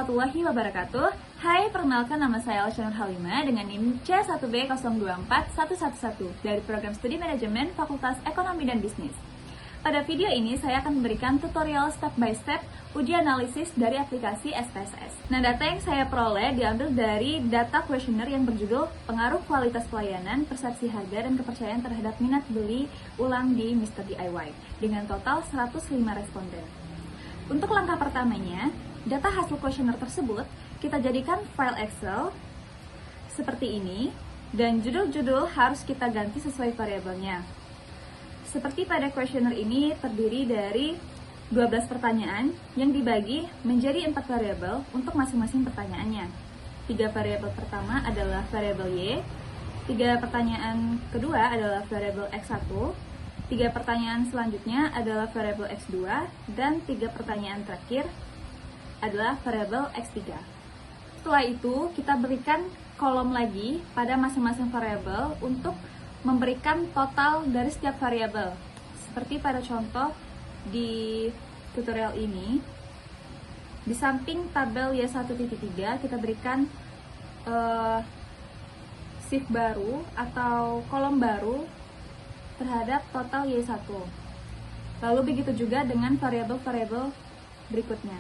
warahmatullahi wabarakatuh. Hai, perkenalkan nama saya Alsyanur Halimah dengan NIM C1B024111 dari Program Studi Manajemen Fakultas Ekonomi dan Bisnis. Pada video ini saya akan memberikan tutorial step by step uji analisis dari aplikasi SPSS. Nah, data yang saya peroleh diambil dari data kuesioner yang berjudul Pengaruh Kualitas Pelayanan, Persepsi Harga, dan Kepercayaan Terhadap Minat Beli Ulang di Mr. DIY dengan total 105 responden. Untuk langkah pertamanya, data hasil kuesioner tersebut kita jadikan file Excel seperti ini dan judul-judul harus kita ganti sesuai variabelnya. Seperti pada kuesioner ini terdiri dari 12 pertanyaan yang dibagi menjadi 4 variabel untuk masing-masing pertanyaannya. 3 variabel pertama adalah variabel Y, 3 pertanyaan kedua adalah variabel X1, 3 pertanyaan selanjutnya adalah variabel X2, dan 3 pertanyaan terakhir adalah variabel X3. Setelah itu, kita berikan kolom lagi pada masing-masing variabel untuk memberikan total dari setiap variabel. Seperti pada contoh di tutorial ini, di samping tabel Y1.3 kita berikan shift baru atau kolom baru terhadap total Y1. Lalu begitu juga dengan variabel-variabel berikutnya.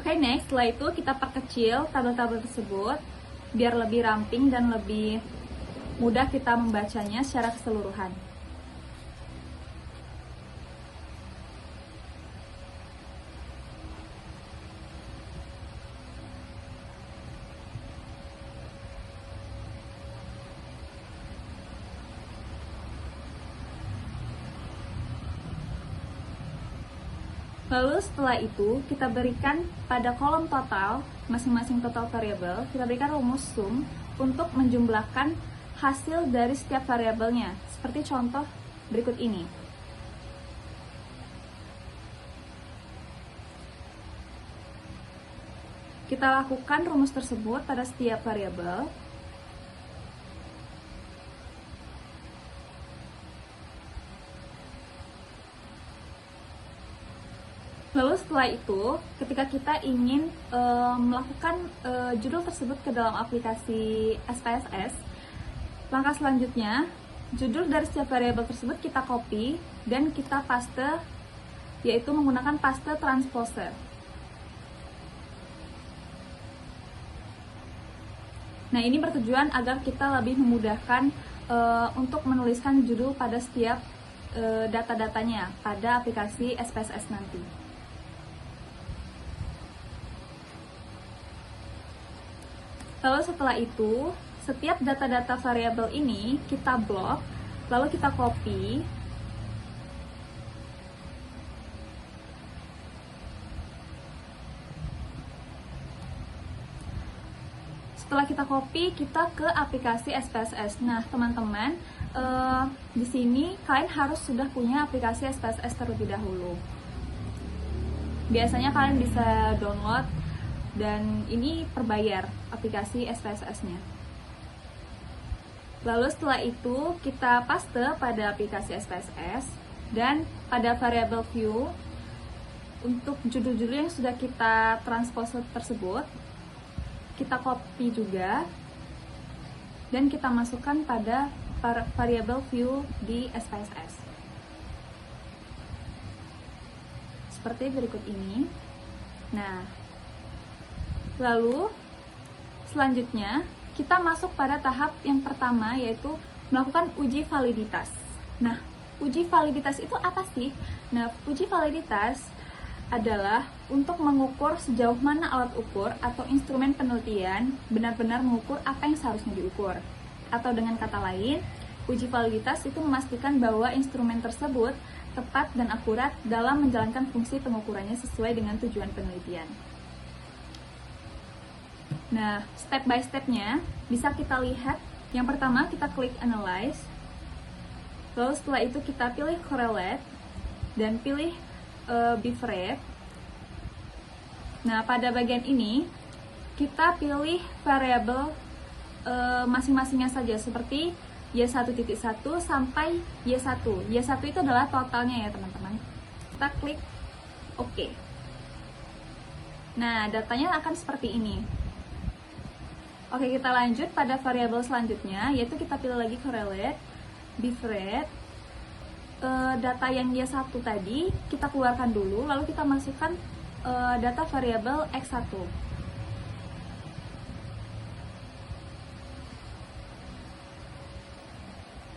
Oke, next, setelah itu kita perkecil tabel-tabel tersebut biar lebih ramping dan lebih mudah kita membacanya secara keseluruhan. Lalu setelah itu kita berikan pada kolom total, masing-masing total variabel, kita berikan rumus sum untuk menjumlahkan hasil dari setiap variabelnya, seperti contoh berikut ini. Kita lakukan rumus tersebut pada setiap variabel. Lalu setelah itu, ketika kita ingin melakukan judul tersebut ke dalam aplikasi SPSS, langkah selanjutnya, judul dari setiap variabel tersebut kita copy dan kita paste, yaitu menggunakan paste transposer. Nah, ini bertujuan agar kita lebih memudahkan untuk menuliskan judul pada setiap data-datanya pada aplikasi SPSS nanti. Lalu setelah itu, setiap data-data variabel ini kita blok, lalu kita copy. Setelah kita copy, kita ke aplikasi SPSS. Nah, teman-teman, di sini kalian harus sudah punya aplikasi SPSS terlebih dahulu. Biasanya kalian bisa download, dan ini berbayar aplikasi SPSS-nya. Lalu setelah itu kita paste pada aplikasi SPSS dan pada variabel view untuk judul-judul yang sudah kita transpose tersebut kita copy juga dan kita masukkan pada variabel view di SPSS. Seperti berikut ini. Nah, lalu selanjutnya kita masuk pada tahap yang pertama, yaitu melakukan uji validitas. Nah, uji validitas itu apa sih? Nah, uji validitas adalah untuk mengukur sejauh mana alat ukur atau instrumen penelitian benar-benar mengukur apa yang seharusnya diukur. Atau dengan kata lain, uji validitas itu memastikan bahwa instrumen tersebut tepat dan akurat dalam menjalankan fungsi pengukurannya sesuai dengan tujuan penelitian. Nah, step by stepnya bisa kita lihat. Yang pertama kita klik analyze, lalu setelah itu kita pilih correlate dan pilih bitrate. Nah, pada bagian ini kita pilih variabel masing-masingnya saja, seperti Y1.1 sampai Y1. Y1 itu adalah totalnya ya teman-teman. Kita klik OK. Nah, datanya akan seperti ini. Oke, kita lanjut pada variabel selanjutnya, yaitu kita pilih lagi correlate, bitrate. Data yang Y1 tadi kita keluarkan dulu, lalu kita masukkan data variabel X1.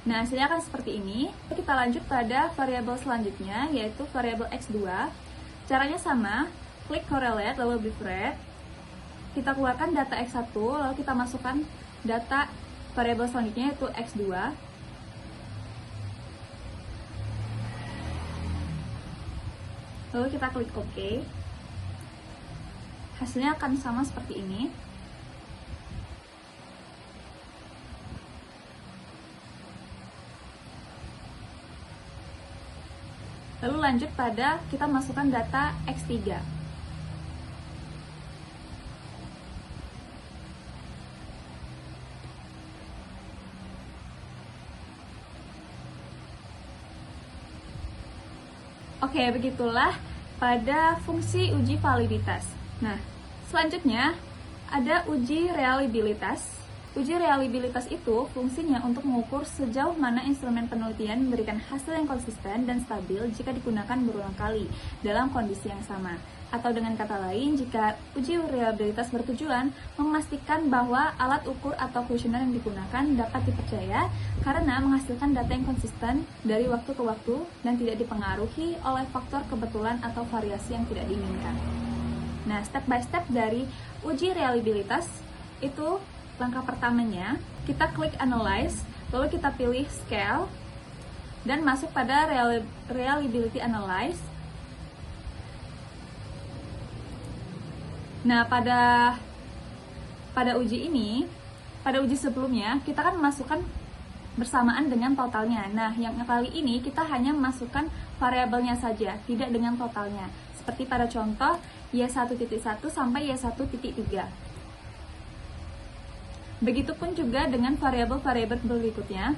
Nah, hasilnya akan seperti ini. Kita lanjut pada variabel selanjutnya, yaitu variabel X2. Caranya sama, klik correlate lalu bitrate. Kita keluarkan data X1, lalu kita masukkan data variabel selanjutnya, yaitu X2. Lalu kita klik OK. Hasilnya akan sama seperti ini. Lalu lanjut pada kita masukkan data X3. Oke, begitulah pada fungsi uji validitas. Nah, selanjutnya ada uji reliabilitas. Uji reliabilitas itu fungsinya untuk mengukur sejauh mana instrumen penelitian memberikan hasil yang konsisten dan stabil jika digunakan berulang kali dalam kondisi yang sama. Atau dengan kata lain, jika uji reliabilitas bertujuan memastikan bahwa alat ukur atau kuesioner yang digunakan dapat dipercaya karena menghasilkan data yang konsisten dari waktu ke waktu dan tidak dipengaruhi oleh faktor kebetulan atau variasi yang tidak diinginkan. Nah, step by step dari uji reliabilitas itu, langkah pertamanya kita klik analyze, lalu kita pilih scale dan masuk pada reliability analyze. Nah, pada uji ini, pada uji sebelumnya, kita kan memasukkan bersamaan dengan totalnya. Nah, yang kali ini kita hanya memasukkan variabelnya saja, tidak dengan totalnya. Seperti pada contoh Y1.1 sampai Y1.3. Begitupun juga dengan variabel-variabel berikutnya.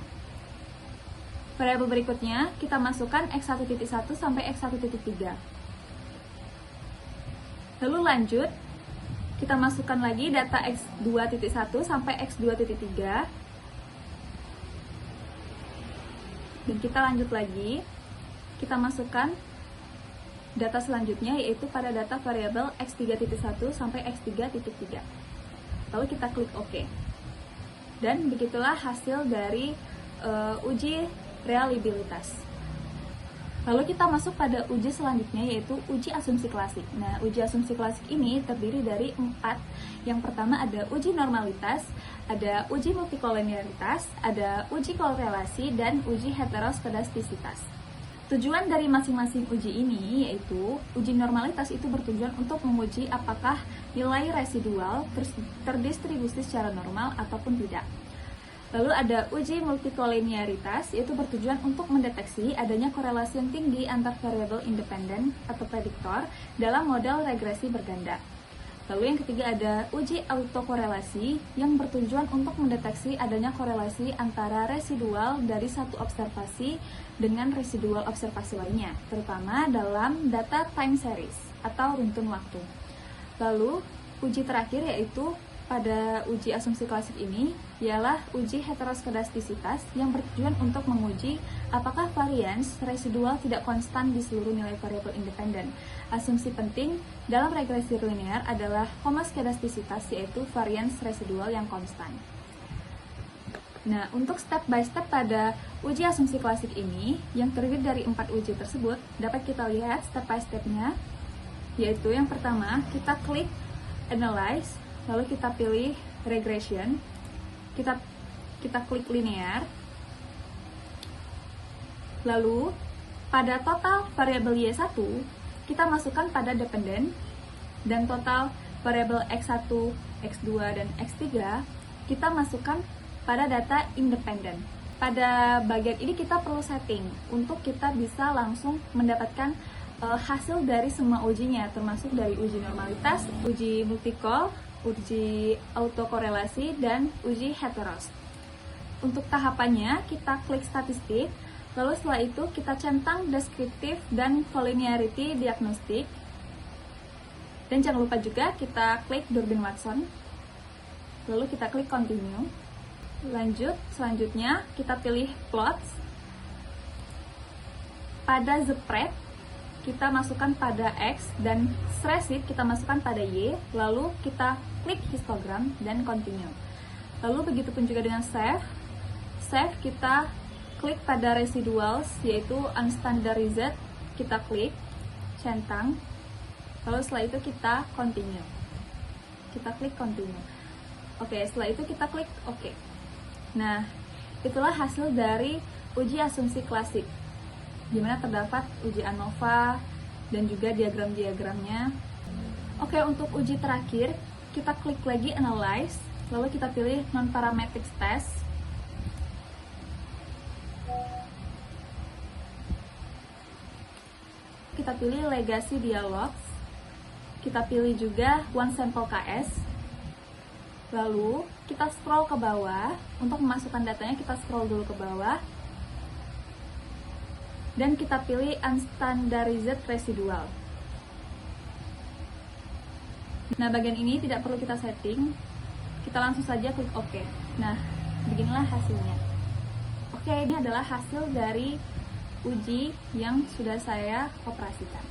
Variabel berikutnya kita masukkan X1.1 sampai X1.3. Lalu lanjut, kita masukkan lagi data X2.1 sampai X2.3. Dan kita lanjut lagi, kita masukkan data selanjutnya, yaitu pada data variabel X3.1 sampai X3.3. Lalu kita klik OK. Dan begitulah hasil dari uji reliabilitas. Lalu kita masuk pada uji selanjutnya, yaitu uji asumsi klasik. Nah, uji asumsi klasik ini terdiri dari 4. Yang pertama ada uji normalitas, ada uji multikolenialitas, ada uji korelasi, dan uji heteroskedastisitas. Tujuan dari masing-masing uji ini yaitu uji normalitas itu bertujuan untuk menguji apakah nilai residual terdistribusi secara normal ataupun tidak. Lalu ada uji multikolenialitas, yaitu bertujuan untuk mendeteksi adanya korelasi yang tinggi antar variabel independen atau prediktor dalam model regresi berganda. Lalu yang ketiga ada uji autokorelasi, yang bertujuan untuk mendeteksi adanya korelasi antara residual dari satu observasi dengan residual observasi lainnya, terutama dalam data time series atau runtun waktu. Lalu uji terakhir yaitu pada uji asumsi klasik ini ialah uji heteroskedastisitas, yang bertujuan untuk menguji apakah varians residual tidak konstan di seluruh nilai variabel independen. Asumsi penting dalam regresi linear adalah homoskedastisitas, yaitu varians residual yang konstan. Nah, untuk step by step pada uji asumsi klasik ini yang terdiri dari 4 uji tersebut dapat kita lihat step by stepnya, yaitu yang pertama kita klik analyze, lalu kita pilih regression, kita klik linear, lalu pada total variabel Y1 kita masukkan pada dependen, dan total variabel X1 X2, dan X3, kita masukkan pada data independen. Pada bagian ini kita perlu setting untuk kita bisa langsung mendapatkan hasil dari semua ujinya, termasuk dari uji normalitas, uji multicol, uji autokorelasi, dan uji heteros. Untuk tahapannya, kita klik statistik, lalu setelah itu kita centang deskriptif dan collinearity diagnostik. Dan jangan lupa juga kita klik Durbin-Watson, lalu kita klik continue. Lanjut, selanjutnya kita pilih plots. Pada spread, kita masukkan pada X, dan spreadsheet kita masukkan pada Y, lalu kita klik histogram dan continue. Lalu begitu pun juga dengan save. Save, kita klik pada residuals, yaitu unstandarized, kita klik, centang, lalu setelah itu kita continue. Kita klik continue. Oke, setelah itu kita klik OK. Nah, itulah hasil dari uji asumsi klasik, di mana terdapat uji ANOVA dan juga diagram-diagramnya. Oke, untuk uji terakhir, kita klik lagi Analyze, lalu kita pilih Non-Parametric Test. Kita pilih Legacy Dialogues. Kita pilih juga One Sample KS. Lalu kita scroll ke bawah. Untuk memasukkan datanya kita scroll dulu ke bawah, dan kita pilih Unstandarized Residual. Nah, bagian ini tidak perlu kita setting, kita langsung saja klik OK. Nah, beginilah hasilnya. Oke, ini adalah hasil dari uji yang sudah saya operasikan.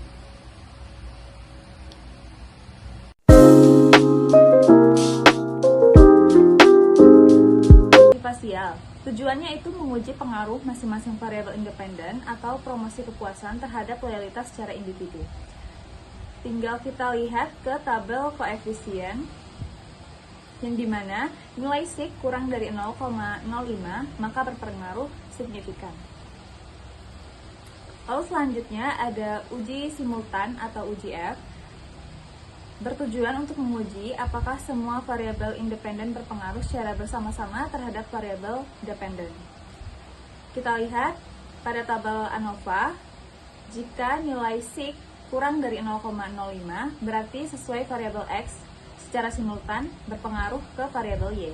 Spasial. Tujuannya itu menguji pengaruh masing-masing variabel independen atau promosi kepuasan terhadap loyalitas secara individu. Tinggal kita lihat ke tabel koefisien, yang dimana nilai sig kurang dari 0,05 maka berpengaruh signifikan. Lalu selanjutnya ada uji simultan atau uji F, bertujuan untuk menguji apakah semua variabel independen berpengaruh secara bersama-sama terhadap variabel dependen. Kita lihat pada tabel ANOVA, jika nilai sig kurang dari 0,05 berarti sesuai variabel X secara simultan berpengaruh ke variabel Y.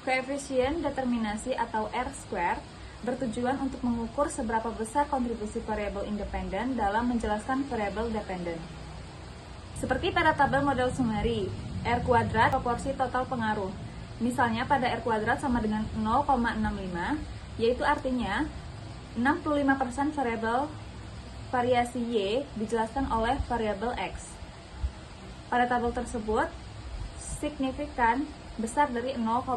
Koefisien determinasi atau R-square bertujuan untuk mengukur seberapa besar kontribusi variabel independen dalam menjelaskan variabel dependen. Seperti pada tabel model summary, R kuadrat proporsi total pengaruh. Misalnya pada R kuadrat sama dengan 0,65, yaitu artinya 65% variabel variasi Y dijelaskan oleh variabel X. Pada tabel tersebut, signifikan besar dari 0,05,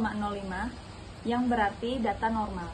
yang berarti data normal.